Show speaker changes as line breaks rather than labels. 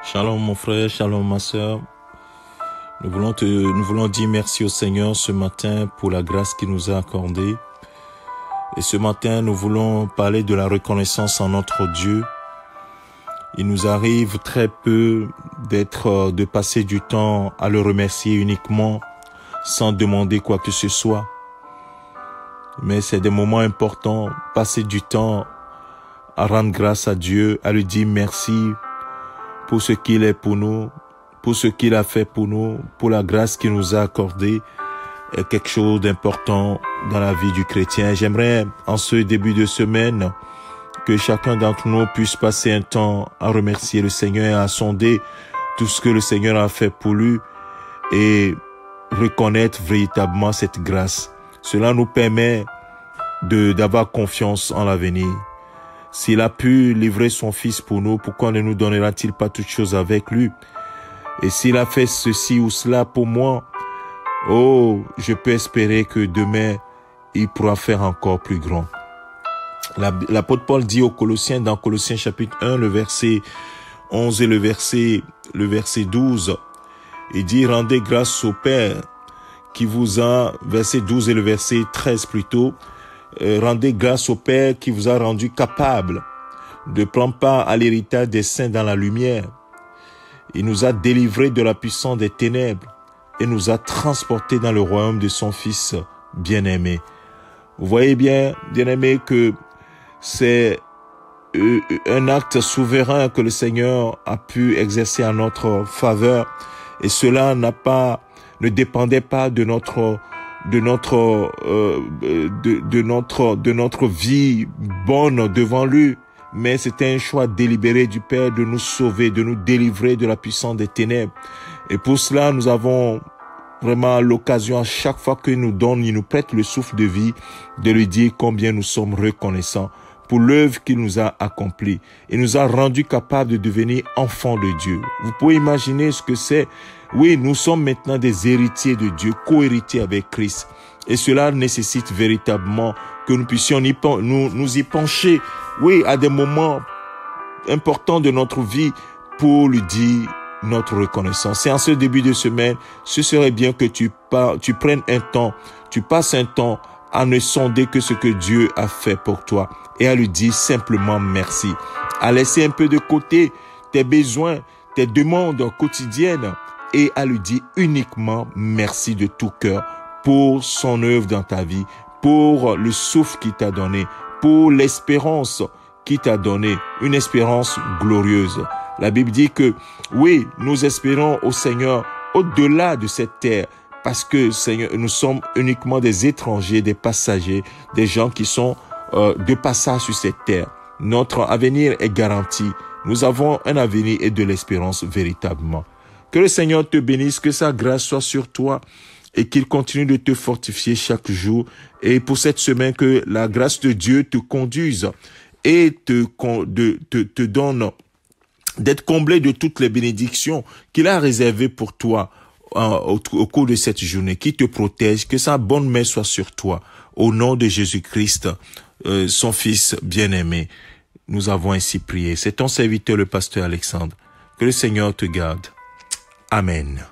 Shalom mon frère, shalom ma sœur. Nous voulons dire merci au Seigneur ce matin pour la grâce qu'il nous a accordée. Et ce matin, nous voulons parler de la reconnaissance en notre Dieu. Il nous arrive très peu de passer du temps à le remercier uniquement sans demander quoi que ce soit. Mais c'est des moments importants, passer du temps à rendre grâce à Dieu, à lui dire merci pour ce qu'il est pour nous, pour ce qu'il a fait pour nous, pour la grâce qu'il nous a accordée, est quelque chose d'important dans la vie du chrétien. J'aimerais, en ce début de semaine, que chacun d'entre nous puisse passer un temps à remercier le Seigneur et à sonder tout ce que le Seigneur a fait pour lui et reconnaître véritablement cette grâce. Cela nous permet d'avoir confiance en l'avenir. S'il a pu livrer son Fils pour nous, pourquoi ne nous donnera-t-il pas toutes choses avec lui? Et s'il a fait ceci ou cela pour moi, je peux espérer que demain, il pourra faire encore plus grand. L'apôtre Paul dit aux Colossiens, dans Colossiens chapitre 1, le verset 11 et le verset 12, il dit « Rendez grâce au Père qui vous a, verset 12 et le verset 13 plutôt, rendez grâce au Père qui vous a rendu capable de prendre part à l'héritage des saints dans la lumière. Il nous a délivrés de la puissance des ténèbres et nous a transportés dans le royaume de son Fils bien-aimé. » Vous voyez bien, bien-aimé, que c'est un acte souverain que le Seigneur a pu exercer en notre faveur, et cela ne dépendait pas de notre vie bonne devant lui, mais c'était un choix délibéré du Père de nous sauver, de nous délivrer de la puissance des ténèbres. Et pour cela, nous avons vraiment l'occasion à chaque fois qu'il nous prête le souffle de vie, de lui dire combien nous sommes reconnaissants pour l'œuvre qu'il nous a accomplie. Il nous a rendus capables de devenir enfants de Dieu. Vous pouvez imaginer ce que c'est. Oui, nous sommes maintenant des héritiers de Dieu, co-héritiers avec Christ. Et cela nécessite véritablement que nous puissions nous y pencher, oui, à des moments importants de notre vie pour lui dire notre reconnaissance. Et en ce début de semaine, ce serait bien que tu prennes un temps, tu passes un temps à ne sonder que ce que Dieu a fait pour toi et à lui dire simplement merci, à laisser un peu de côté tes besoins, tes demandes quotidiennes et à lui dire uniquement merci de tout cœur pour son œuvre dans ta vie, pour le souffle qu'il t'a donné, pour l'espérance qu'il t'a donné, une espérance glorieuse. La Bible dit que oui, nous espérons au Seigneur au-delà de cette terre, parce que Seigneur, nous sommes uniquement des étrangers, des passagers, des gens qui sont de passage sur cette terre. Notre avenir est garanti. Nous avons un avenir et de l'espérance véritablement. Que le Seigneur te bénisse, que sa grâce soit sur toi et qu'il continue de te fortifier chaque jour. Et pour cette semaine, que la grâce de Dieu te conduise et te donne d'être comblé de toutes les bénédictions qu'il a réservées pour toi au cours de cette journée, qui te protège, que sa bonne main soit sur toi. Au nom de Jésus-Christ, son Fils bien-aimé, nous avons ainsi prié. C'est ton serviteur, le pasteur Alexandre. Que le Seigneur te garde. Amen.